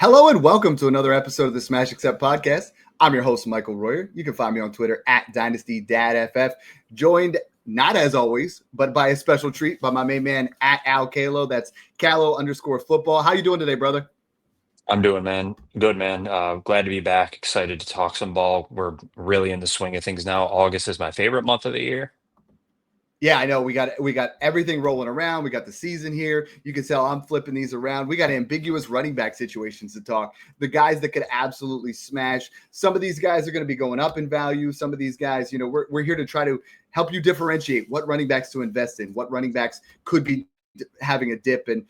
Hello and welcome to another episode of the Smash Accept podcast. I'm your host, Michael Royer. You can find me on Twitter at Dynasty Dad FF. Joined, not as always, but by a special treat by my main man at Al Calo. That's Calo_football. How you doing today, brother? I'm doing, man. Good, man. Glad to be back. Excited to talk some ball. We're really in the swing of things now. August is my favorite month of the year. Yeah, I know. We got everything rolling around. We got the season here. You can tell I'm flipping these around. We got ambiguous running back situations to talk. The guys that could absolutely smash. Some of these guys are going to be going up in value. Some of these guys, we're here to try to help you differentiate what running backs to invest in, what running backs could be having a dip. And,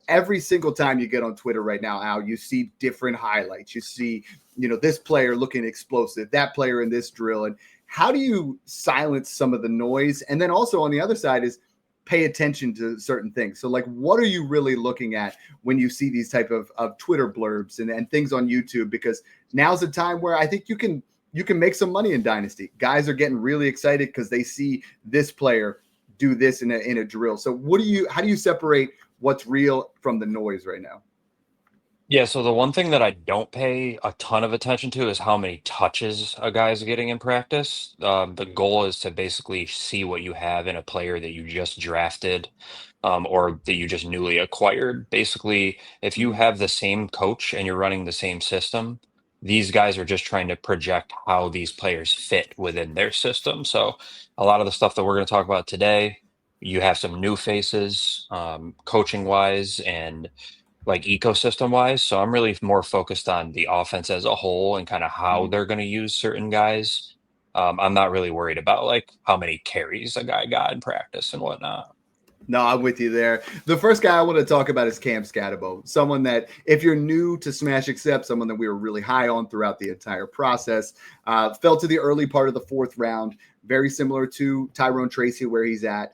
every single time you get on Twitter right now, Al, you see different highlights. You see, this player looking explosive, that player in this drill. And how do you silence some of the noise? And then also on the other side is pay attention to certain things. So like, what are you really looking at when you see these type of Twitter blurbs and things on YouTube? Because now's the time where I think you can make some money in Dynasty. Guys are getting really excited because they see this player do this in a drill. So how do you separate what's real from the noise right now? Yeah, so the one thing that I don't pay a ton of attention to is how many touches a guy's getting in practice. The goal is to basically see what you have in a player that you just drafted, or that you just newly acquired. Basically, if you have the same coach and you're running the same system, these guys are just trying to project how these players fit within their system. So a lot of the stuff that we're going to talk about today, you have some new faces, coaching wise and like ecosystem wise. So I'm really more focused on the offense as a whole and kind of how they're going to use certain guys. I'm not really worried about like how many carries a guy got in practice and whatnot. No, I'm with you there. The first guy I want to talk about is Skattebo, someone that if you're new to Smash Accept, someone that we were really high on throughout the entire process, fell to the early part of the fourth round, very similar to Tyrone Tracy where he's at.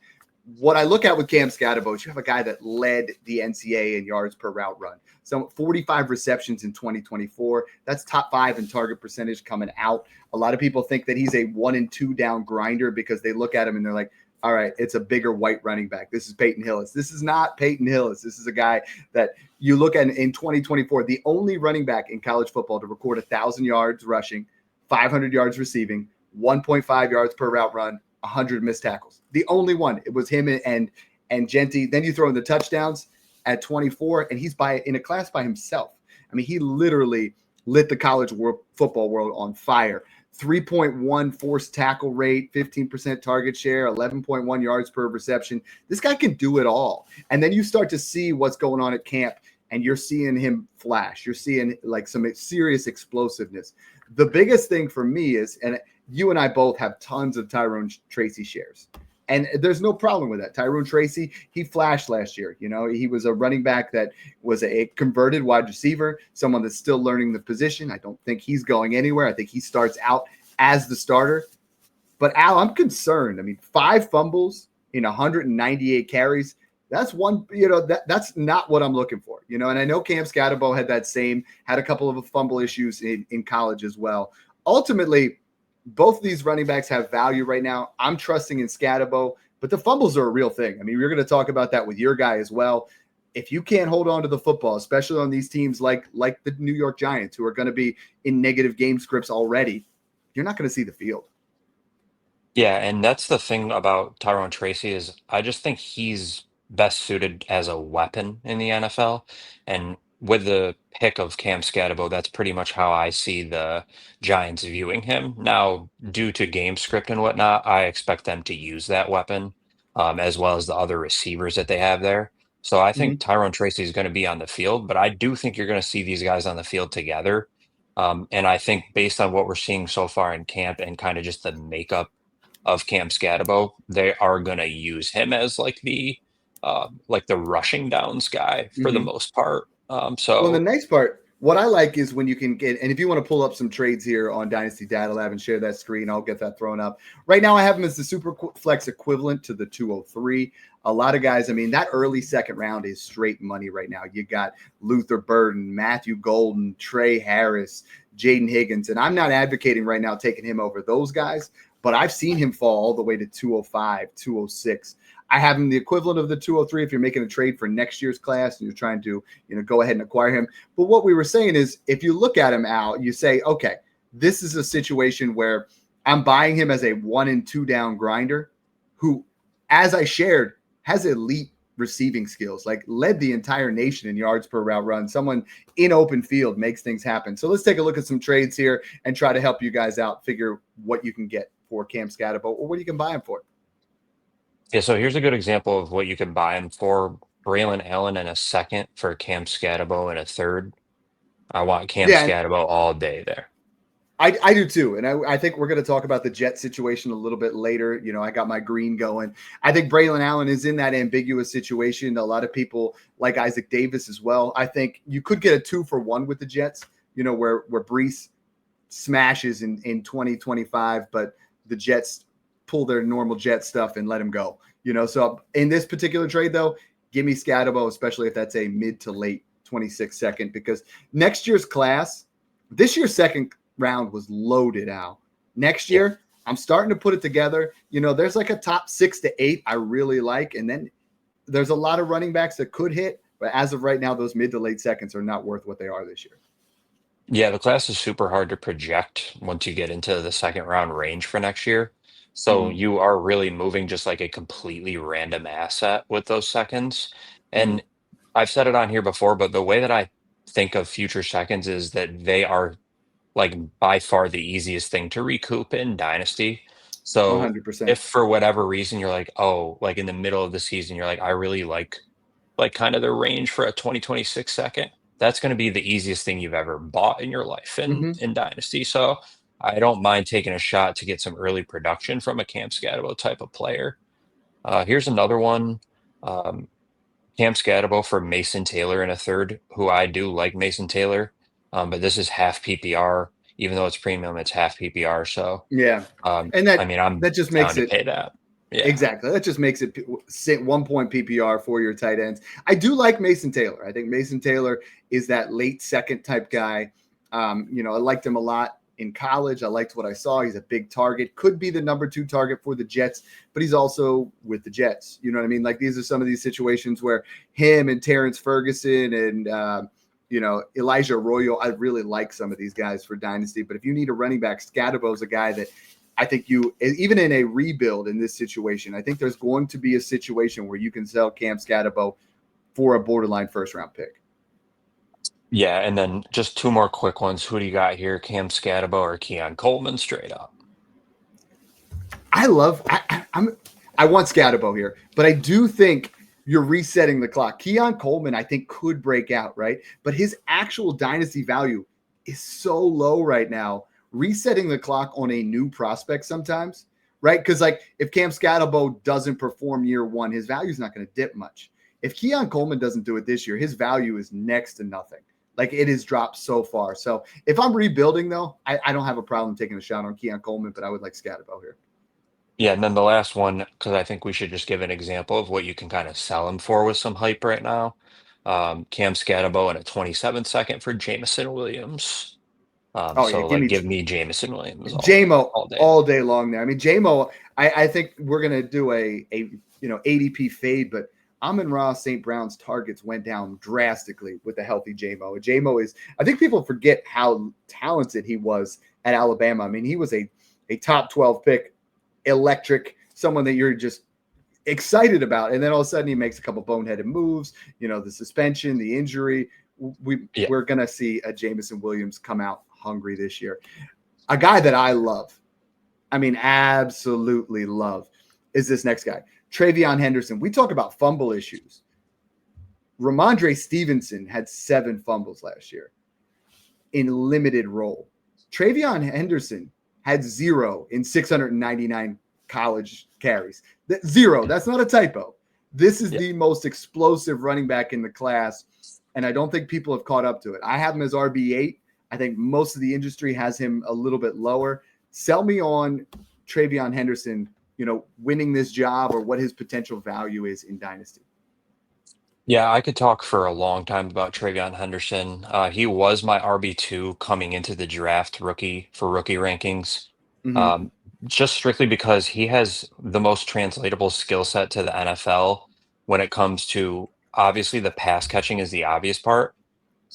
What I look at with Skattebo is you have a guy that led the NCAA in yards per route run. So 45 receptions in 2024. That's top 5 in target percentage coming out. A lot of people think that he's a 1 and 2 down grinder because they look at him and they're like, all right, it's a bigger white running back. This is Peyton Hillis. This is not Peyton Hillis. This is a guy that you look at in 2024, the only running back in college football to record 1,000 yards rushing, 500 yards receiving, 1.5 yards per route run, 100 missed tackles. The only one. It was him and Genty. Then you throw in the touchdowns at 24, and he's in a class by himself. I mean, he literally lit the college football world on fire. 3.1 forced tackle rate, 15% target share, 11.1 yards per reception. This guy can do it all. And then you start to see what's going on at camp, and you're seeing him flash. You're seeing like some serious explosiveness. The biggest thing for me is, and you and I both have tons of Tyrone Tracy shares. And there's no problem with that. Tyrone Tracy, he flashed last year. He was a running back that was a converted wide receiver, someone that's still learning the position. I don't think he's going anywhere. I think he starts out as the starter. But Al, I'm concerned. I mean, 5 fumbles in 198 carries. That's one, that's not what I'm looking for. And I know Skattebo had a couple of fumble issues in college as well. Ultimately, both of these running backs have value right now. I'm trusting in Skattebo, but the fumbles are a real thing. I mean, we're going to talk about that with your guy as well. If you can't hold on to the football, especially on these teams like the New York Giants, who are going to be in negative game scripts already, you're not going to see the field. Yeah, and that's the thing about Tyrone Tracy is I just think he's best suited as a weapon in the NFL. And with the pick of Skattebo, that's pretty much how I see the Giants viewing him. Now, due to game script and whatnot, I expect them to use that weapon, as well as the other receivers that they have there. So I think Tyrone Tracy is going to be on the field, but I do think you're going to see these guys on the field together. And I think based on what we're seeing so far in camp and kind of just the makeup of Skattebo, they are going to use him as like the rushing downs guy for the most part. Well, the So next part, what I like is when you can get, and if you want to pull up some trades here on Dynasty Dad Al and share that screen, I'll get that thrown up. Right now, I have him as the super flex equivalent to the 203. A lot of guys, I mean, that early second round is straight money right now. You got Luther Burden, Matthew Golden, Trey Harris, Jaden Higgins, and I'm not advocating right now taking him over those guys, but I've seen him fall all the way to 205, 206. I have him the equivalent of the 203 if you're making a trade for next year's class and you're trying to, go ahead and acquire him. But what we were saying is, if you look at him, Al, you say, okay, this is a situation where I'm buying him as a 1 and 2 down grinder who, as I shared, has elite receiving skills, like led the entire nation in yards per route run. Someone in open field makes things happen. So let's take a look at some trades here and try to help you guys out, figure what you can get for Cam Skattebo or what you can buy him for. Yeah, so here's a good example of what you can buy him for. Braylon Allen in a second for Cam Skattebo in a third. I want Cam Yeah, Skattebo all day there. I do too. And I think we're going to talk about the Jet situation a little bit later. I got my green going. I think Braylon Allen is in that ambiguous situation. A lot of people like Isaac Davis as well. I think you could get a 2-for-1 with the Jets, where Breece smashes in 2025, but the Jets pull their normal Jet stuff and let him go. So in this particular trade, though, give me Skattebo, especially if that's a mid to late 26 second, because next year's class, this year's second round was loaded out. Next year, I'm starting to put it together. There's like a top 6 to 8 I really like, and then there's a lot of running backs that could hit, but as of right now, those mid to late seconds are not worth what they are this year. Yeah, the class is super hard to project once you get into the second round range for next year. So Mm-hmm. you are really moving just like a completely random asset with those seconds. Mm-hmm. And I've said it on here before, but the way that I think of future seconds is that they are like by far the easiest thing to recoup in Dynasty. So 100%. if for whatever reason you're like, oh, like in the middle of the season, you're like, I really like kind of the range for a 2026 second, that's going to be the easiest thing you've ever bought in your life in Mm-hmm. Dynasty. So I don't mind taking a shot to get some early production from a Cam Skattebo type of player. Here's another one. Um, Cam Skattebo for Mason Taylor in a third, who I do like Mason Taylor, but this is half PPR. Even though it's premium, it's half PPR. So, Yeah. And that I mean, I'm that just down makes to it pay that. Yeah. exactly. That just makes it sit 1 point PPR for your tight ends. I do like Mason Taylor. I think Mason Taylor is that late second type guy. I liked him a lot in college. I liked what I saw. He's a big target, could be the number 2 target for the Jets, but he's also with the Jets. You know what I mean? Like, these are some of these situations where him and Terrence Ferguson and, Elijah Arroyo, I really like some of these guys for Dynasty. But if you need a running back, Skattebo is a guy that I think you, even in a rebuild in this situation, I think there's going to be a situation where you can sell Cam Skattebo for a borderline first round pick. Yeah, and then just two more quick ones. Who do you got here? Cam Skattebo or Keon Coleman straight up? I want Skattebo here, but I do think you're resetting the clock. Keon Coleman, I think, could break out, right? But his actual dynasty value is so low right now. Resetting the clock on a new prospect sometimes, right? Because like if Cam Skattebo doesn't perform year one, his value is not going to dip much. If Keon Coleman doesn't do it this year, his value is next to nothing. Like, it has dropped so far. So if I'm rebuilding, though, I don't have a problem taking a shot on Keon Coleman, but I would like Skattebo here. Yeah, and then the last one, because I think we should just give an example of what you can kind of sell him for with some hype right now. Cam Skattebo in a 27 second for Jameson Williams. Oh yeah, So give like me give me Jameson Williams JMO all day. all day long there. I mean, JMO, I think we're gonna do a ADP fade, but Amon-Ra St. Brown's targets went down drastically with a healthy JMO. JMO is, I think people forget how talented he was at Alabama. I mean, he was a top 12 pick, electric, someone that you're just excited about. And then all of a sudden he makes a couple boneheaded moves, the suspension, the injury. Yeah. We're gonna see a Jameson Williams come out hungry this year. A guy that I love, I mean, absolutely love, is this next guy, TreVeyon Henderson. We talk about fumble issues. Ramondre Stevenson had 7 fumbles last year in limited role. TreVeyon Henderson had 0 in 699 college carries. 0. That's not a typo. This is the most explosive running back in the class, and I don't think people have caught up to it. I have him as RB8. I think most of the industry has him a little bit lower. Sell me on TreVeyon Henderson, winning this job, or what his potential value is in Dynasty. Yeah, I could talk for a long time about TreVeyon Henderson. He was my RB2 coming into the draft rookie rankings. Mm-hmm. Um, just strictly because he has the most translatable skill set to the NFL when it comes to obviously the pass catching is the obvious part,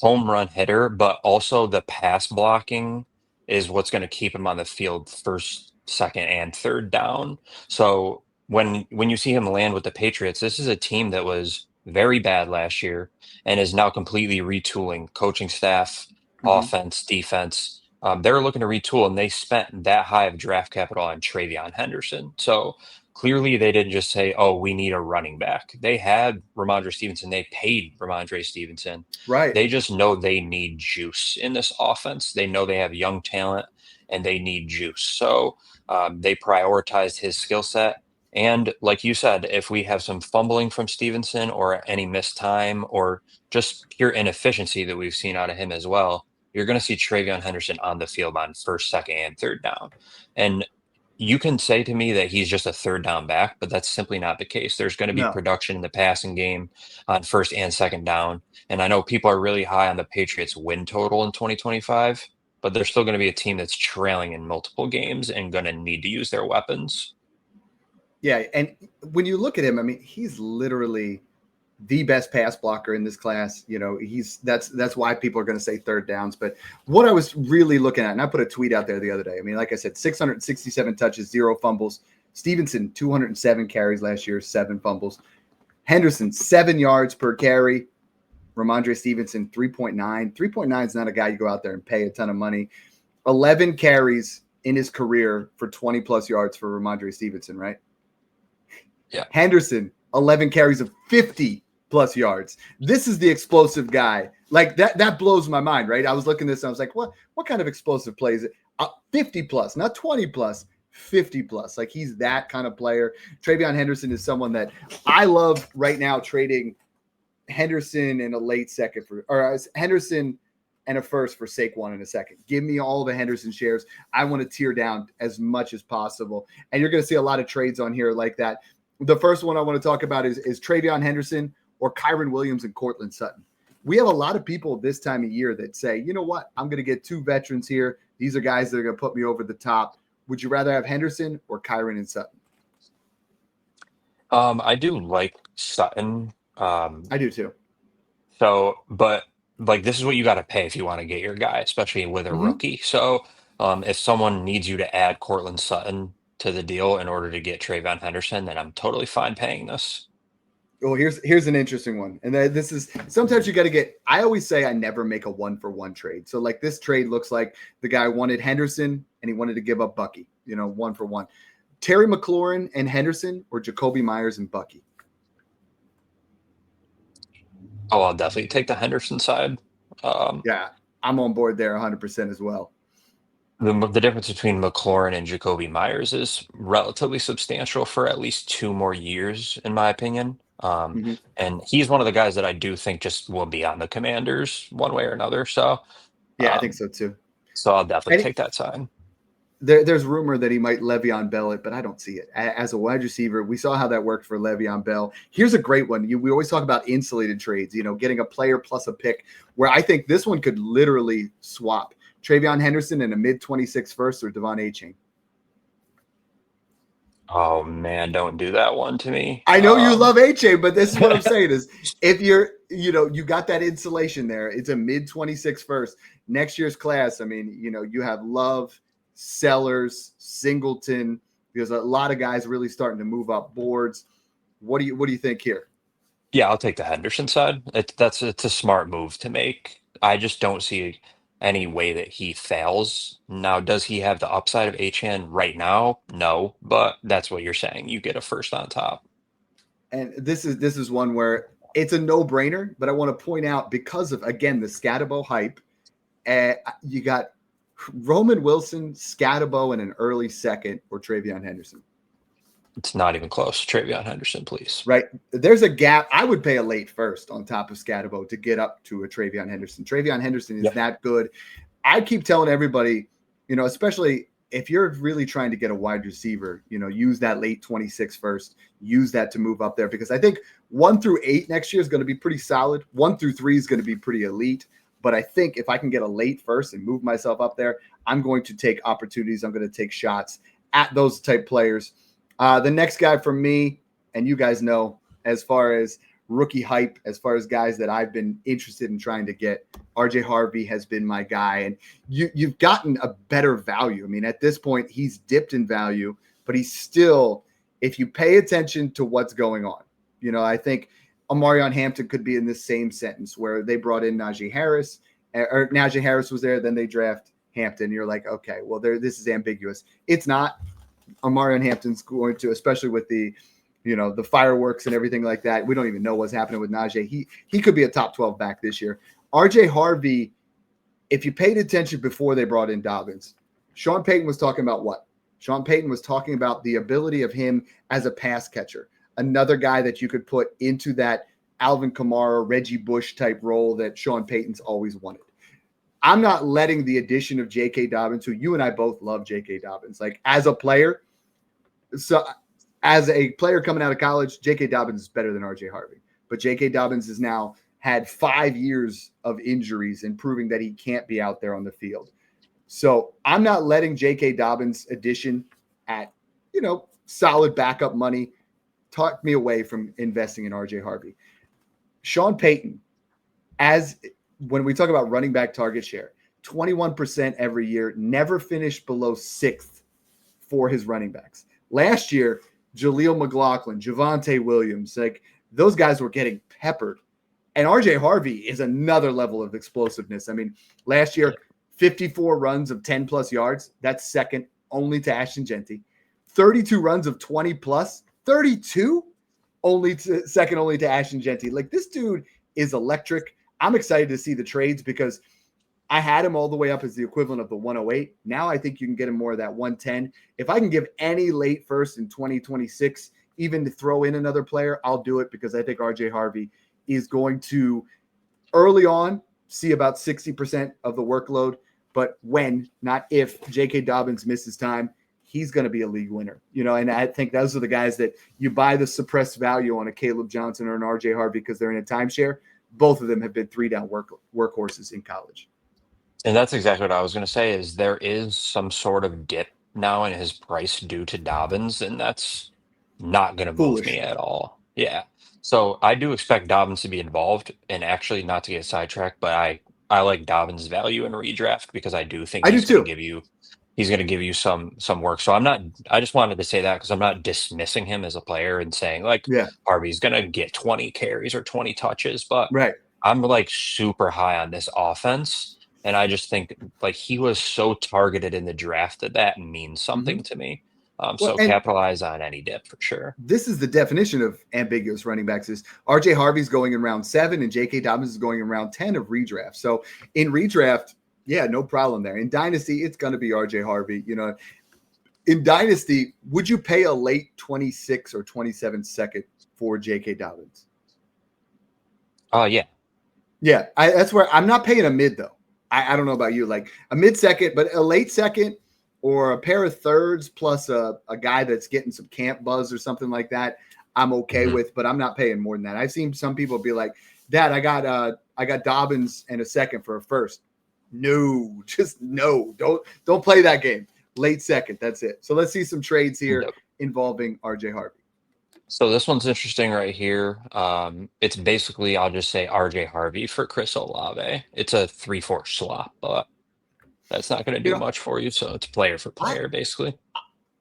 home run hitter, but also the pass blocking is what's going to keep him on the field first, second, and third down. So when you see him land with the Patriots, this is a team that was very bad last year and is now completely retooling coaching staff, Mhm. offense, defense. They're looking to retool, and they spent that high of draft capital on TreVeyon Henderson. So clearly, they didn't just say, "Oh, we need a running back." They had Ramondre Stevenson. They paid Ramondre Stevenson. Right. They just know they need juice in this offense. They know they have young talent and they need juice. So they prioritized his skill set. And like you said, if we have some fumbling from Stevenson or any missed time or just pure inefficiency that we've seen out of him as well, you're going to see TreVeyon Henderson on the field on first, second, and third down. And you can say to me that he's just a third down back, but that's simply not the case. There's going to be No. production in the passing game on first and second down. And I know people are really high on the Patriots win total in 2025, but they're still going to be a team that's trailing in multiple games and going to need to use their weapons. Yeah, and when you look at him, I mean, he's literally the best pass blocker in this class. You know, that's why people are going to say third downs. But what I was really looking at, and I put a tweet out there the other day. I mean, like I said, 667 touches, 0 fumbles. Stevenson, 207 carries last year, 7 fumbles. Henderson, 7 yards per carry. Ramondre Stevenson, 3.9. 3.9 is not a guy you go out there and pay a ton of money. 11 carries in his career for 20 plus yards for Ramondre Stevenson, right? Yeah. Henderson, 11 carries of 50 plus yards. This is the explosive guy. Like that blows my mind, right? I was looking at this and I was like, what kind of explosive play is it? 50 plus, not 20 plus, 50 plus. Like he's that kind of player. TreVeyon Henderson is someone that I love right now trading Henderson in a late second or Henderson and a first for Saquon in a second. Give me all the Henderson shares. I want to tear down as much as possible. And you're going to see a lot of trades on here like that. The first one I want to talk about is TreVeyon Henderson or Kyron Williams and Cortland Sutton. We have a lot of people this time of year that say, you know what, I'm going to get 2 veterans here. These are guys that are going to put me over the top. Would you rather have Henderson or Kyron and Sutton? I do like Sutton. I do too. But like this is what you got to pay if you want to get your guy, especially with a Mm-hmm. rookie. So if someone needs you to add Cortland Sutton to the deal in order to get TreVeyon Henderson, then I'm totally fine paying this. Well, here's an interesting one, and this is sometimes you got to get. I always say I never make a 1-for-1 trade. So like this trade looks like the guy wanted Henderson and he wanted to give up Bucky. 1-for-1. Terry McLaurin and Henderson or Jacoby Myers and Bucky. Oh, I'll definitely take the Henderson side. Um, Yeah, I'm on board there 100% as well. the difference between McLaurin and Jacoby Myers is relatively substantial for at least 2 more years, in my opinion. Mm-hmm. And he's one of the guys that I do think just will be on the Commanders one way or another. So, Yeah, I think um, so too. so I'll definitely And take that side. there's rumor that he might Le'Veon Bell it, but I don't see it. As a wide receiver, we saw how that worked for Le'Veon Bell. Here's a great one. We always talk about insulated trades, getting a player plus a pick, where I think this one could literally swap. TreVeyon Henderson in a mid-26 first or Devon Achane. Oh man, don't do that one to me. I know you love Achane, but this is what I'm saying is if you got that insulation there, it's a mid-26 first. Next year's class, I mean, you have Love, Sellers, Singleton. There's a lot of guys really starting to move up boards. What do you think here? Yeah, I'll take the Henderson side. It's a smart move to make. I just don't see any way that he fails. Now, does he have the upside of HN right now? No, but that's what you're saying. You get a first on top. And this is one where it's a no-brainer, but I want to point out because of again the Skattebo hype, you got Roman Wilson, Skattebo in an early second, or TreVeyon Henderson. It's not even close. TreVeyon Henderson, please. Right. There's a gap. I would pay a late first on top of Skattebo to get up to a TreVeyon Henderson. TreVeyon Henderson is Yep. that good. I keep telling everybody, especially if you're really trying to get a wide receiver, use that late 26 first, use that to move up there because I think 1 through 8 next year is going to be pretty solid. 1 through 3 is going to be pretty elite. But I think if I can get a late first and move myself up there, I'm going to take opportunities. I'm going to take shots at those type players. The next guy for me, and you guys know, as far as rookie hype, as far as guys that I've been interested in trying to get, RJ Harvey has been my guy. And you've gotten a better value. I mean, at this point, he's dipped in value, but he's still, if you pay attention to what's going on, I think Omarion Hampton could be in this same sentence where they brought in Najee Harris, or Najee Harris was there, then they draft Hampton. You're like, okay, well, this is ambiguous. It's not. Omarion Hampton's going to, especially with the fireworks and everything like that. We don't even know what's happening with Najee. He could be a top 12 back this year. RJ Harvey, if you paid attention before they brought in Dobbins, Sean Payton was talking about what? Sean Payton was talking about the ability of him as a pass catcher, another guy that you could put into that Alvin Kamara, Reggie Bush type role that Sean Payton's always wanted. I'm not letting the addition of J.K. Dobbins, who you and I both love J.K. Dobbins, like as a player. So as a player coming out of college, J.K. Dobbins is better than R.J. Harvey. But J.K. Dobbins has now had 5 years of injuries and proving that he can't be out there on the field. So I'm not letting J.K. Dobbins addition at, solid backup money talk me away from investing in R.J. Harvey. Sean Payton, when we talk about running back target share, 21% every year, never finished below 6th for his running backs. Last year, Jaleel McLaughlin, Javonte Williams, like those guys were getting peppered. And RJ Harvey is another level of explosiveness. I mean, last year, 54 runs of 10 plus yards. That's second only to Ashton Genty. 32 runs of 20 plus. 32 second only to Ashton Genty. Like this dude is electric. I'm excited to see the trades because I had him all the way up as the equivalent of the 108. Now I think you can get him more of that 110. If I can give any late first in 2026, even to throw in another player, I'll do it because I think RJ Harvey is going to early on see about 60% of the workload. But when, not if, J.K. Dobbins misses time, he's going to be a league winner. And I think those are the guys that you buy the suppressed value on a Caleb Johnson or an RJ Harvey because they're in a timeshare. Both of them have been 3-down workhorses in college. And that's exactly what I was going to say is there is some sort of dip now in his price due to Dobbins, and that's not going to move me at all. Yeah. So I do expect Dobbins to be involved, and actually not to get sidetracked, but I like Dobbins' value in redraft because I do think he's going to give you some work. So I just wanted to say that because I'm not dismissing him as a player and saying Harvey's going to get 20 carries or 20 touches, but I'm like super high on this offense. And I just think like he was so targeted in the draft that means something to me. So capitalize on any dip for sure. This is the definition of ambiguous running backs is RJ Harvey's going in round 7 and J.K. Dobbins is going in round 10 of redraft. So in redraft, no problem there. In Dynasty, it's going to be RJ Harvey. In Dynasty, would you pay a late 26 or 27 second for J.K. Dobbins? Yeah. Yeah, that's where I'm not paying a mid though. I don't know about you, like a mid-second, but a late second or a pair of thirds plus a guy that's getting some camp buzz or something like that, I'm okay with, but I'm not paying more than that. I've seen some people be like, Dad, I got Dobbins and a second for a first. No, just no. Don't play that game. Late second, that's it. So let's see some trades here involving RJ Harvey. So this one's interesting right here. It's basically, I'll just say RJ Harvey for Chris Olave. It's a 3-4 swap, but that's not going to do much for you. So it's player for player, basically.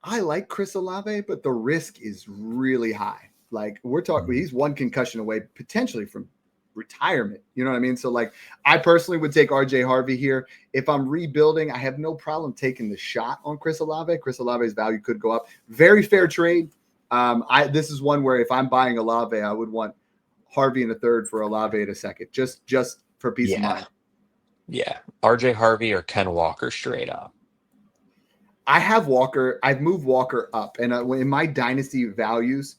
I like Chris Olave, but the risk is really high. Like we're talking, he's one concussion away potentially from retirement. You know what I mean? So like I personally would take RJ Harvey here. If I'm rebuilding, I have no problem taking the shot on Chris Olave. Chris Olave's value could go up. Very fair trade. This is one where if I'm buying Olave, I would want Harvey in a third for Olave in a second, just for peace of mind. Yeah. RJ Harvey or Ken Walker straight up. I have Walker. I've moved Walker up. And in my dynasty values,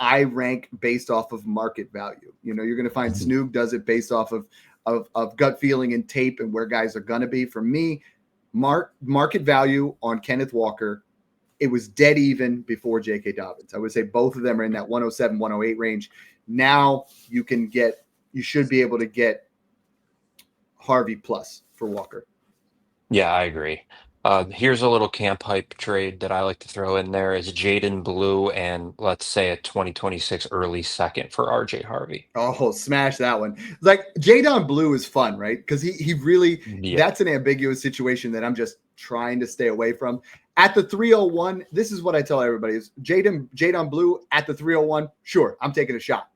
I rank based off of market value. You're going to find Snoop does it based off of gut feeling and tape and where guys are going to be. For me, market value on Kenneth Walker, it was dead even before J.K. Dobbins. I would say both of them are in that 107, 108 range. Now you should be able to get Harvey plus for Walker. Yeah, I agree. Here's a little camp hype trade that I like to throw in there is Jaden Blue and let's say a 2026 early second for RJ Harvey. Oh, smash that one. Like Jadon Blue is fun, right? Because he really Yeah. that's an ambiguous situation that I'm just trying to stay away from. At the 301, this is what I tell everybody is Jadon Blue at the 301, sure, I'm taking a shot.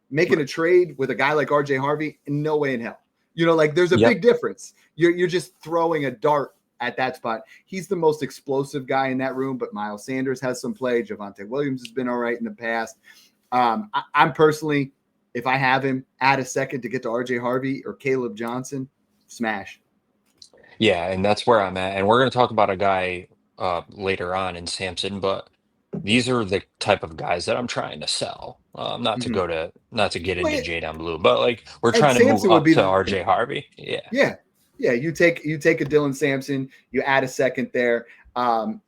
Making a trade with a guy like RJ Harvey, no way in hell. Like there's a Yep. big difference. You're just throwing a dart at that spot. He's the most explosive guy in that room, but Miles Sanders has some play. Javonte Williams has been all right in the past. I'm personally, if I have him, add a second to get to RJ Harvey or Caleb Johnson, smash. Yeah, and that's where I'm at. And we're going to talk about a guy later on in Sampson, but these are the type of guys that I'm trying to sell. Mm-hmm. Not to get into Well, Jadon Blue, but like we're and trying to move Sampson would up be to RJ Harvey. Yeah. yeah, yeah. You take a Dylan Sampson, you add a second there, and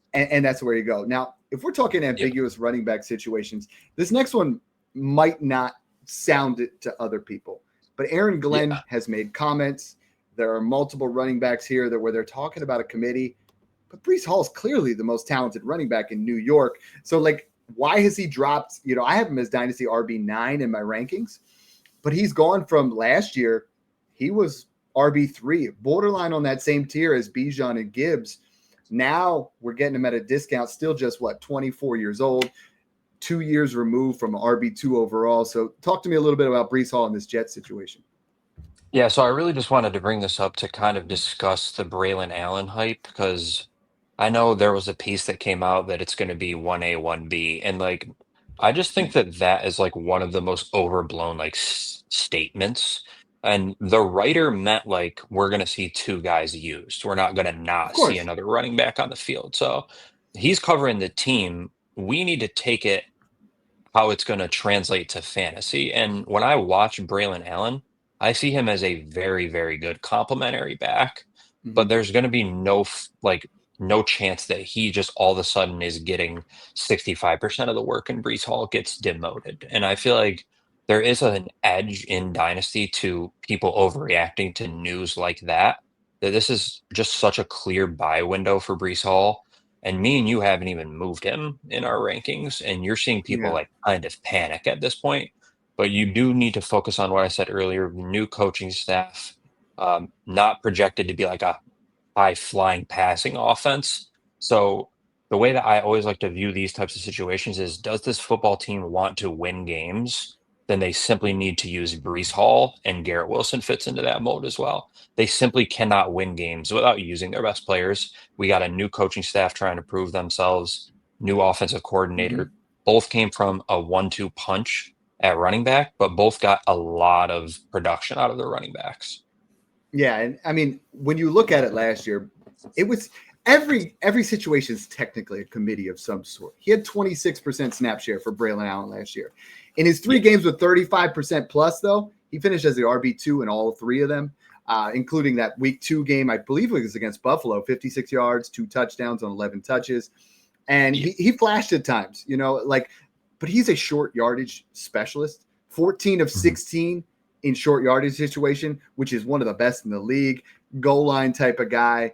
that's where you go. Now, if we're talking Yep. ambiguous running back situations, this next one might not sound it to other people, but Aaron Glenn Yeah. has made comments. There are multiple running backs here where they're talking about a committee, but Breece Hall is clearly the most talented running back in New York. So, like, why has he dropped? I have him as Dynasty RB9 in my rankings, but he's gone from last year. He was RB3, borderline on that same tier as Bijan and Gibbs. Now we're getting him at a discount, still just 24 years old, 2 years removed from RB2 overall. So talk to me a little bit about Breece Hall in this Jet situation. Yeah, so I really just wanted to bring this up to kind of discuss the Braylon Allen hype because I know there was a piece that came out that it's going to be 1A, 1B. And like, I just think that that is like one of the most overblown like statements. And the writer meant like, we're going to see two guys used. We're not going to Of not see course. another running back on the field. So he's covering the team. We need to take it how it's going to translate to fantasy. And when I watch Braylon Allen, I see him as a very, very good complementary back. But Mm-hmm. there's going to be no chance that he just all of a sudden is getting 65% of the work and Breece Hall gets demoted. And I feel like there is an edge in Dynasty to people overreacting to news like that. That this is just such a clear buy window for Breece Hall and me and you haven't even moved him in our rankings, and you're seeing people Yeah. like kind of panic at this point. But you do need to focus on what I said earlier, new coaching staff, not projected to be like a high flying passing offense. So the way that I always like to view these types of situations is does this football team want to win games? Then they simply need to use Breece Hall and Garrett Wilson fits into that mode as well. They simply cannot win games without using their best players. We got a new coaching staff trying to prove themselves, new offensive Mm-hmm. coordinator. Both came from a 1-2 punch at running back, but both got a lot of production out of their running backs. Yeah, and I mean, when you look at it last year, it was every situation is technically a committee of some sort. He had 26% snap share for Braylon Allen last year. In his three Yeah. games with 35% plus, though, he finished as the RB2 in all three of them, including that week 2 game. I believe it was against Buffalo, 56 yards, 2 touchdowns on 11 touches. And Yeah. he flashed at times, but he's a short yardage specialist. 14 of Mhm. 16 in short yardage situation, which is one of the best in the league. Goal line type of guy.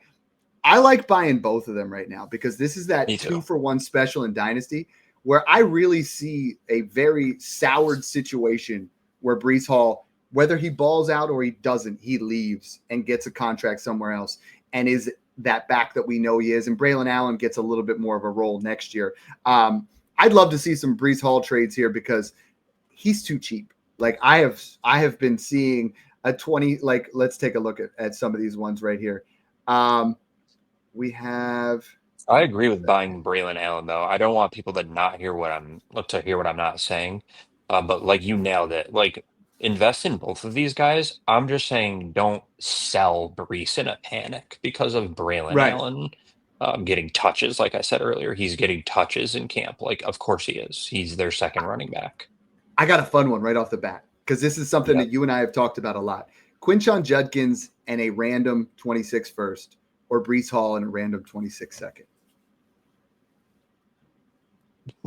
I like buying both of them right now because this is that Me too. 2-for-1 special in Dynasty where I really see a very soured situation where Breece Hall, whether he balls out or he doesn't, he leaves and gets a contract somewhere else and is that back that we know he is. And Braylon Allen gets a little bit more of a role next year. I'd love to see some Breece Hall trades here because he's too cheap. Like I have been seeing a 20, like let's take a look at some of these ones right here. We have I agree with buying Braylon Allen though. I don't want people to hear what I'm not saying. But like you nailed it. Like invest in both of these guys. I'm just saying don't sell Breece in a panic because of Braylon right. Allen getting touches. Like I said earlier, he's getting touches in camp. Like of course he is. He's their second running back. I got a fun one right off the bat because this is something that Yep. you and I have talked about a lot. Quinshon Judkins and a random 26 first, or Breece Hall and a random 26 second.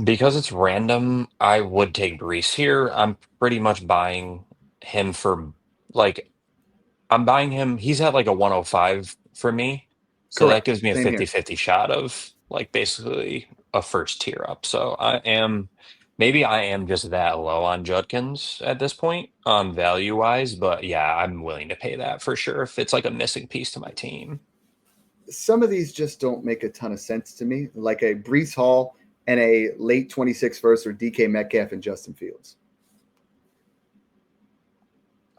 Because it's random, I would take Breece here. I'm pretty much buying him for like I'm buying him. He's at like a 105 for me. So that Correct. gives me a Same here. 50-50 shot of like basically a first tier up. So maybe I am just that low on Judkins at this point, value wise, but yeah, I'm willing to pay that for sure if it's like a missing piece to my team. Some of these just don't make a ton of sense to me, like a Breece Hall and a late 26 first or DK Metcalf and Justin Fields.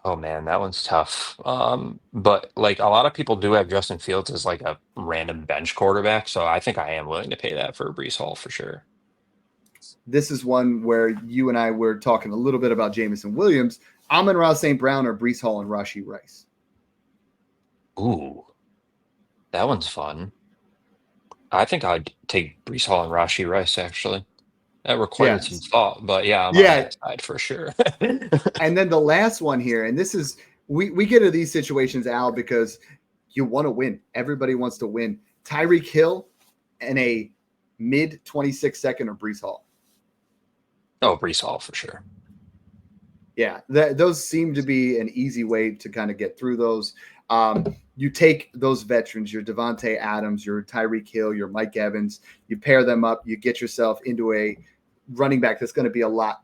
Oh man, that one's tough. But like a lot of people do have Justin Fields as like a random bench quarterback, so I think I am willing to pay that for Breece Hall for sure. This is one where you and I were talking a little bit about Jameson Williams, Amon-Ra St. Brown, or Breece Hall and Rashee Rice. Ooh, that one's fun. I think I'd take Breece Hall and Rashi Rice actually. That required some Yes. thought, but yeah, I'm on Yeah. that side for sure. And then the last one here, and this is, we get into these situations, Al, because you want to win. Everybody wants to win. Tyreek Hill and a mid 26 second or Breece Hall. Oh, Breece Hall for sure. Yeah, those seem to be an easy way to kind of get through those. You take those veterans, your Devontae Adams, your Tyreek Hill, your Mike Evans, you pair them up, you get yourself into a running back that's going to be a lot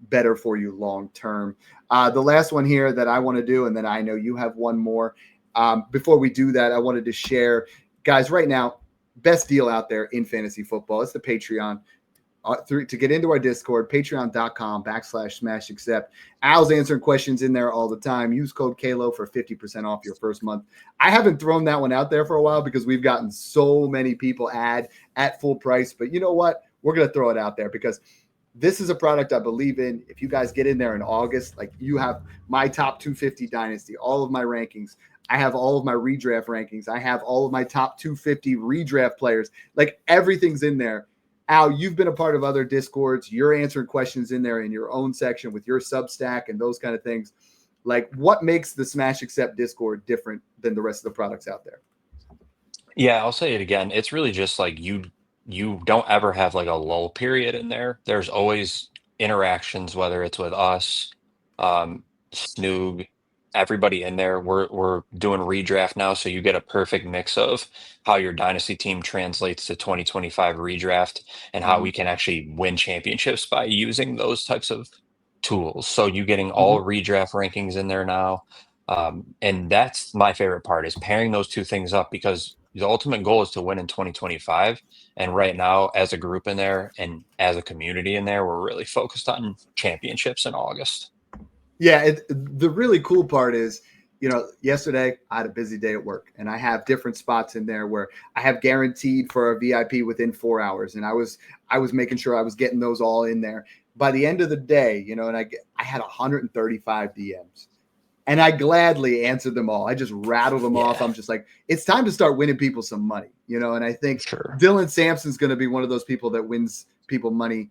better for you long term. The last one here that I want to do, and then I know you have one more. Before we do that, I wanted to share, guys, right now, best deal out there in fantasy football. It's the Patreon. To get into our Discord, patreon.com/smash accept. Al's answering questions in there all the time. Use code Calo for 50% off your first month. I haven't thrown that one out there for a while because we've gotten so many people add at full price. But you know what? We're going to throw it out there because this is a product I believe in. If you guys get in there in August, like you have my top 250 Dynasty, all of my rankings. I have all of my redraft rankings. I have all of my top 250 redraft players. Like everything's in there. Al, you've been a part of other Discords. You're answering questions in there in your own section with your Substack and those kind of things. Like, what makes the Smash Accept Discord different than the rest of the products out there? Yeah, I'll say it again. It's really just like you don't ever have like a lull period in there. There's always interactions, whether it's with us, Snoog, everybody in there. We're doing redraft now, so you get a perfect mix of how your dynasty team translates to 2025 redraft and how Mm-hmm. we can actually win championships by using those types of tools. So you getting Mm-hmm. all redraft rankings in there now. And that's my favorite part is pairing those two things up because the ultimate goal is to win in 2025. And right now, as a group in there and as a community in there, we're really focused on championships in August. Yeah, the really cool part is, yesterday I had a busy day at work, and I have different spots in there where I have guaranteed for a VIP within 4 hours, and I was making sure I was getting those all in there. By the end of the day, and I had 135 DMs. And I gladly answered them all. I just rattled them off. Yeah, I'm just like, it's time to start winning people some money, and I think sure. Dylan Sampson's going to be one of those people that wins people money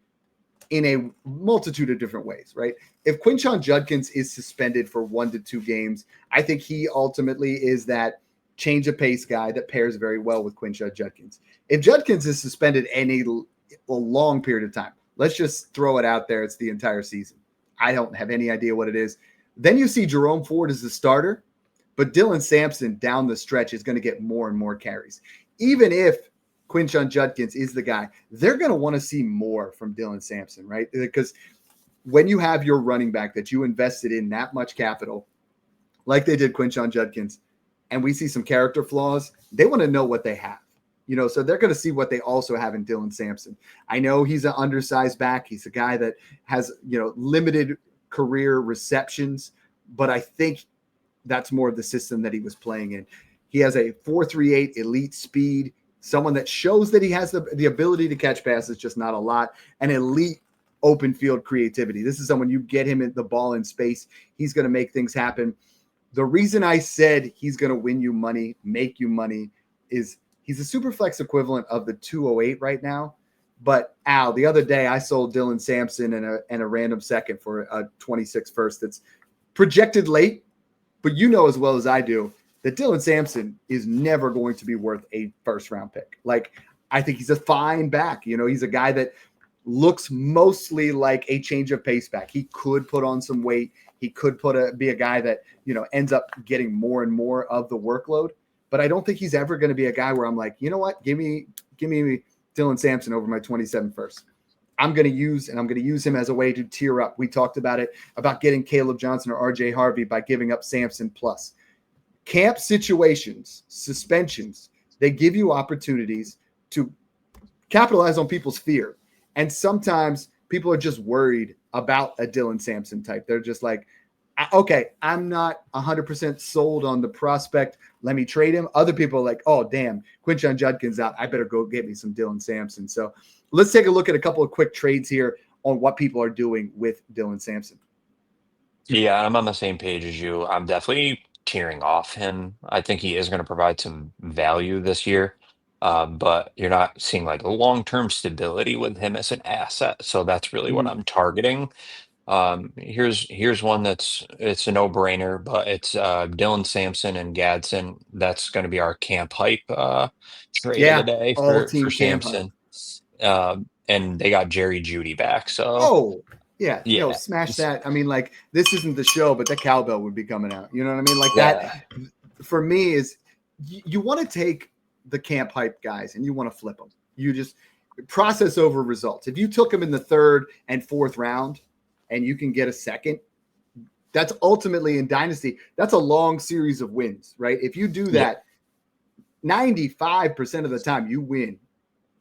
in a multitude of different ways, right? If Quinshon Judkins is suspended for 1 to 2 games, I think he ultimately is that change of pace guy that pairs very well with Quinshon Judkins. If Judkins is suspended a long period of time, let's just throw it out there. It's the entire season. I don't have any idea what it is. Then you see Jerome Ford as the starter, but Dylan Sampson down the stretch is going to get more and more carries. Even if Quinshon Judkins is the guy, they're going to want to see more from Dylan Sampson, right? Because when you have your running back that you invested in that much capital, like they did Quinshon Judkins, and we see some character flaws, they want to know what they have. So they're going to see what they also have in Dylan Sampson. I know he's an undersized back. He's a guy that has, limited career receptions, but I think that's more of the system that he was playing in. He has a 4.38 elite speed, someone that shows that he has the ability to catch passes, just not a lot, and elite open field creativity. This is someone you get him in the ball in space, he's going to make things happen. The reason I said he's going to win you money, make you money, is he's a super flex equivalent of the 208 right now. But Al, the other day I sold Dylan Sampson and a random second for a 26 first that's projected late. But as well as I do that Dylan Sampson is never going to be worth a first round pick. Like, I think he's a fine back. He's a guy that looks mostly like a change of pace back. He could put on some weight. He could be a guy that, ends up getting more and more of the workload. but I don't think he's ever going to be a guy where I'm like, you know what, give me Dylan Sampson over my 27 first. I'm going to use him as a way to tier up. We talked about it, about getting Caleb Johnson or RJ Harvey by giving up Sampson plus. Camp situations, suspensions, they give you opportunities to capitalize on people's fear. And sometimes people are just worried about a Dylan Sampson type. They're just like, okay, I'm not 100% sold on the prospect. Let me trade him. Other people are like, oh, damn, Quinshon Judkins out. I better go get me some Dylan Sampson. So let's take a look at a couple of quick trades here on what people are doing with Dylan Sampson. Yeah, I'm on the same page as you. I'm definitely tearing off him. I think he is going to provide some value this year, but you're not seeing like a long-term stability with him as an asset. So that's really what I'm targeting. Here's one it's a no-brainer, but it's Dylan Sampson and Gadsden. That's going to be our camp hype trade of the Yeah, day all for team camp hype. Sampson. And they got Jerry Judy back. So Oh, yeah, yeah, smash that. I mean, like, this isn't the show, but the cowbell would be coming out. You know what I mean? Like, yeah, that for me is you want to take the camp hype guys and you want to flip them. You just process over results. If you took them in the 3rd and 4th round and you can get a second, that's ultimately in Dynasty. That's a long series of wins, right? If you do that, 95% of the time you win.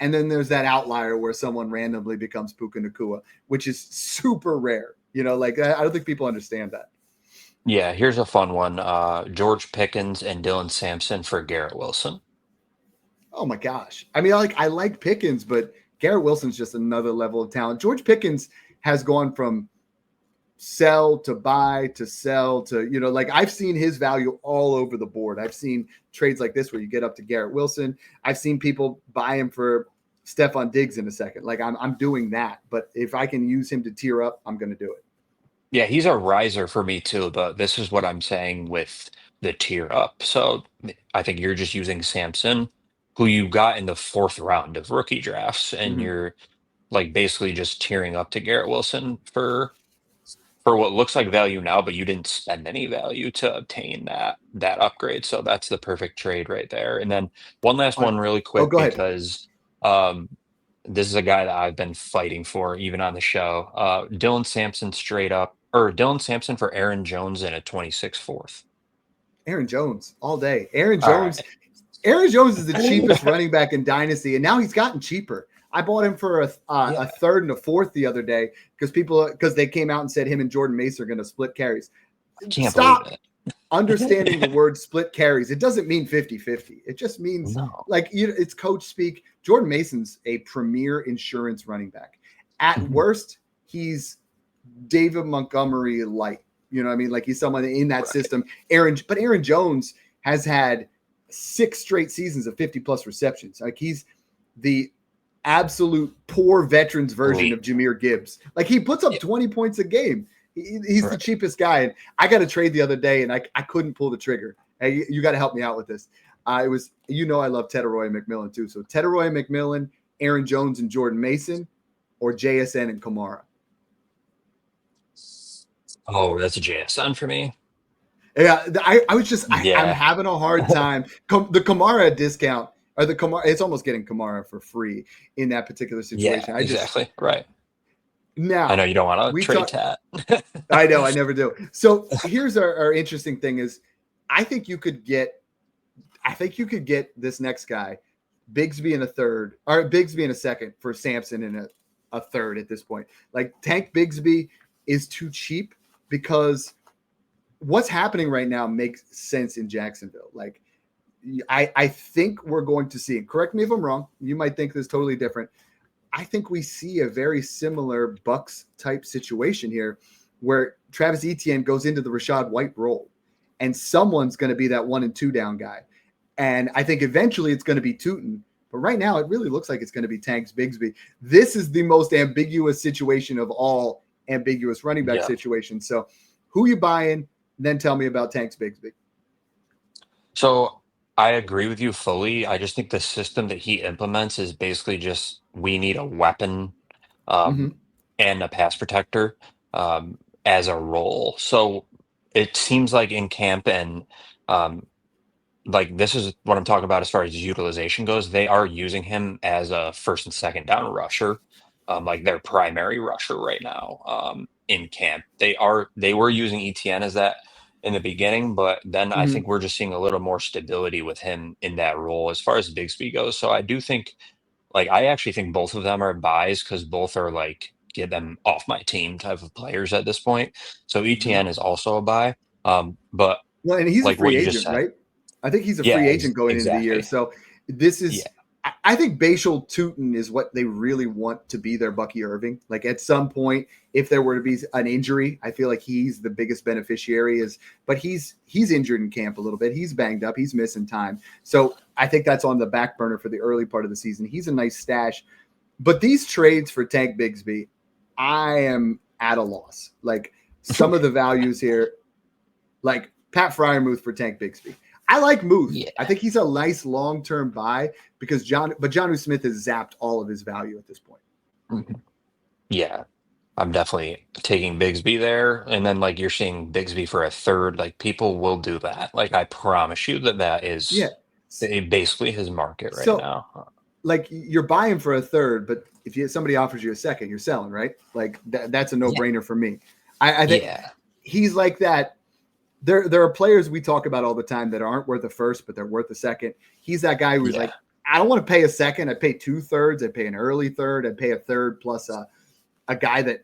And then there's that outlier where someone randomly becomes Puka Nacua, which is super rare. Like, I don't think people understand that. Yeah, here's a fun one. George Pickens and Dylan Sampson for Garrett Wilson. Oh my gosh. I mean, I like Pickens, but Garrett Wilson's just another level of talent. George Pickens has gone from sell to buy to sell to, like, I've seen his value all over the board. I've seen trades like this where you get up to Garrett Wilson. I've seen people buy him for Stephon Diggs in a second. Like, I'm doing that, but if I can use him to tier up, I'm going to do it. Yeah, he's a riser for me too, but this is what I'm saying with the tier up. So I think you're just using Sampson, who you got in the 4th round of rookie drafts, and Mm-hmm. you're like basically just tiering up to Garrett Wilson for what looks like value now, but you didn't spend any value to obtain that upgrade. So that's the perfect trade right there. And then one last one really Oh, quick go ahead. because um this is a guy that I've been fighting for even on the show. Dylan Sampson straight up, or Dylan Sampson for Aaron Jones in a 26 fourth. Aaron Jones all day. Aaron All Jones right. Aaron Jones is the cheapest running back in Dynasty, and now he's gotten cheaper. I bought him for a Yeah, 3rd and a 4th the other day because they came out and said him and Jordan Mason are going to split carries. I can't believe Stop it. understanding the word split carries. It doesn't mean 50-50. It just means, No. like, it's coach speak. Jordan Mason's a premier insurance running back. At Mhm. worst, he's David Montgomery light. You know what I mean? Like, he's someone in that Right. system. Aaron Jones has had 6 straight seasons of 50+ receptions. Like, he's the absolute poor veterans version of Elite. Jahmyr Gibbs. Like, he puts up Yeah. 20 points a game. He's the Right. cheapest guy. And I got a trade the other day, and I couldn't pull the trigger. Hey, you got to help me out with this. It was, I love Teteroy and McMillan too. So Teteroy and McMillan, Aaron Jones and Jordan Mason, or JSN and Kamara. Oh, that's a JSN for me. Yeah, I was just I'm Yeah. having a hard time. The Kamara discount or the Kamara, it's almost getting Kamara for free in that particular Yeah, situation. I just exactly. Right. I know now you don't want to we trade talk. Tat. I know I never do. So here's our interesting thing is I think you could get this next guy, Bigsby in a 3rd, or Bigsby in a 2nd for Sampson in a 3rd at this point. Like, Tank Bigsby is too cheap because what's happening right now makes sense in Jacksonville. Like, I think we're going to see, and correct me if I'm wrong, you might think this is totally different. I think we see a very similar Bucks type situation here where Travis Etienne goes into the Rachaad White role and someone's going to be that 1 and 2 down guy. And I think eventually it's going to be Tootin. But right now it really looks like it's going to be Tanks Bigsby. This is the most ambiguous situation of all ambiguous running back Yeah. situations. So who you buying? Then tell me about Tanks Bigsby. So I agree with you fully. I just think the system that he implements is basically just we need a weapon Mm-hmm. um, and a pass protector as a role. So it seems like in camp and um, like this is what I'm talking about as far as utilization goes. They are using him as a first and second down rusher, like their primary rusher right now in camp. They were using ETN as that in the beginning, but then I Mhm. think we're just seeing a little more stability with him in that role as far as Bigsby goes. So I do think, like, I actually think both of them are buys because both are like get them off my team type of players at this point. So Mhm. ETN is also a buy. But Well, and he's a like what free you just agent, said, right? I think he's a yeah, free agent going into the year. exactly. So this Yeah, is, I think Bashal Tootin is what they really want to be their Bucky Irving. Like at some point, if there were to be an injury, I feel like he's the biggest beneficiary. But he's injured in camp a little bit. He's banged up. He's missing time. So I think that's on the back burner for the early part of the season. He's a nice stash. But these trades for Tank Bigsby, I am at a loss. Like some of the values here, like Pat Fryermuth for Tank Bigsby. I like Muth. yeah, I think he's a nice long-term buy because Jonnu Smith has zapped all of his value at this point. mhm. Yeah. I'm definitely taking Bigsby there, and then like you're seeing Bigsby for a third. Like people will do that. Like I promise you that Yeah. is basically his market right So now. like you're buying for a third, but if somebody offers you a second, you're selling, right? Like that's a Yeah, no-brainer for me. I think yeah, he's like that. There are players we talk about all the time that aren't worth a first, but they're worth a second. He's that guy who's yeah. like, I don't want to pay a second. I pay 2/3. I pay an early third. I pay a third plus a guy that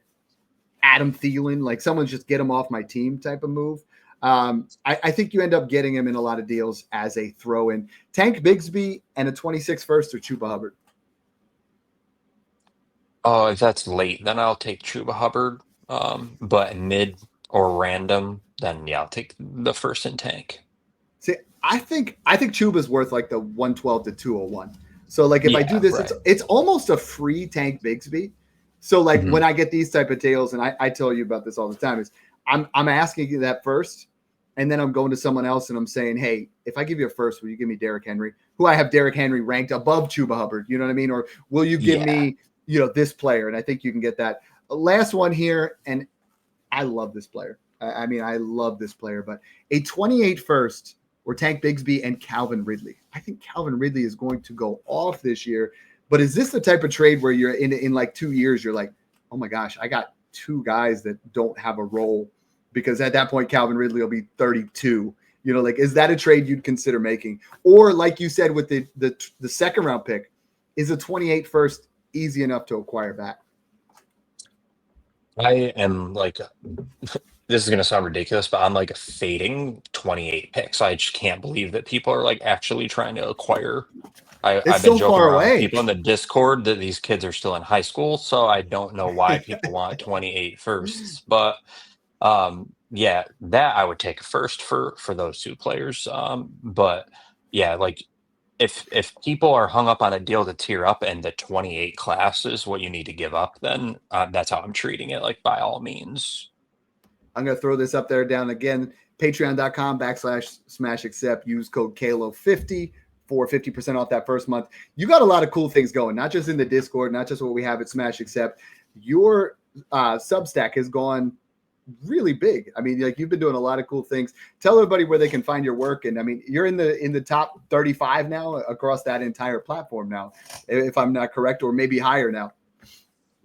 Adam Thielen, like someone's just get him off my team type of move. I think you end up getting him in a lot of deals as a throw in. Tank Bigsby and a 26 first or Chuba Hubbard. Oh, if that's late, then I'll take Chuba Hubbard. But mid or random, then yeah, I'll take the first in tank. See, I think Chuba's worth like the 112 to 201. So like if I do Yeah, this, it's right. it's almost a free Tank Bigsby. So like Mhm. when I get these type of deals, and I tell you about this all the time, is I'm asking you that first, and then I'm going to someone else and I'm saying, hey, if I give you a first, will you give me Derrick Henry, who I have Derrick Henry ranked above Chuba Hubbard? You know what I mean? Or will you give Yeah. me this player? And I think you can get that. Last one here, and I love this player. I mean, I love this player, but a 28 first or Tank Bigsby and Calvin Ridley. I think Calvin Ridley is going to go off this year. But is this the type of trade where you're in like 2 years, you're like, oh my gosh, I got two guys that don't have a role because at that point, Calvin Ridley will be 32. Like, is that a trade you'd consider making? Or like you said with the second round pick, is a 28 first easy enough to acquire back? I am like this is gonna sound ridiculous, but I'm like fading 28 picks. I just can't believe that people are like actually trying to acquire. It's I've been so joking far around with away. people in the Discord that these kids are still in high school, so I don't know why people want 28 firsts. But yeah, that I would take a first for those two players. But yeah, like if people are hung up on a deal to tier up and the 28 class is what you need to give up, then that's how I'm treating it. Like by all means. I'm going to throw this up there down again. Patreon.com/smash accept. Use code KALO50 for 50% off that first month. You got a lot of cool things going, not just in the Discord, not just what we have at Smash Accept. Your Substack has gone really big. I mean, like you've been doing a lot of cool things. Tell everybody where they can find your work. And I mean, you're in the top 35 now across that entire platform now, if I'm not correct, or maybe higher now.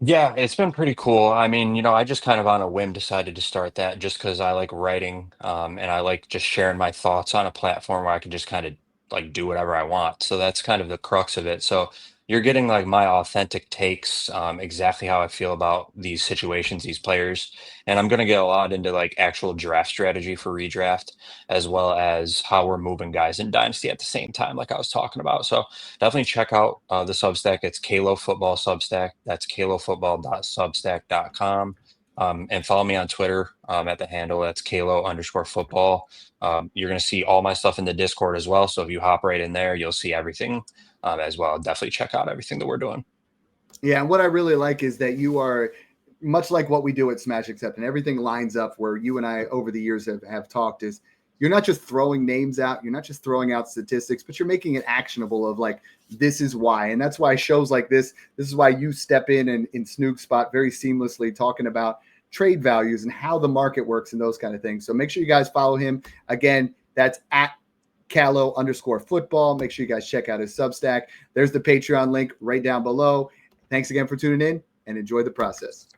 Yeah, it's been pretty cool. I mean, I just kind of on a whim decided to start that just because I like writing, and I like just sharing my thoughts on a platform where I can just kind of like do whatever I want. So that's kind of the crux of it. So you're getting like my authentic takes, exactly how I feel about these situations, these players, and I'm gonna get a lot into like actual draft strategy for redraft, as well as how we're moving guys in Dynasty at the same time, like I was talking about. So definitely check out the Substack. It's Kalo Football Substack. That's kalofootball.substack.com. And follow me on Twitter at the handle. That's Kalo_football. You're going to see all my stuff in the Discord as well. So if you hop right in there, you'll see everything as well. Definitely check out everything that we're doing. Yeah, and what I really like is that you are much like what we do at Smash Accept, and everything lines up where you and I over the years have talked is you're not just throwing names out, you're not just throwing out statistics, but you're making it actionable of like, this is why. And that's why shows like this is why you step in Snook Spot very seamlessly talking about trade values and how the market works and those kind of things. So make sure you guys follow him. Again, that's at Calo_football. Make sure you guys check out his Substack. There's the Patreon link right down below. Thanks again for tuning in and enjoy the process.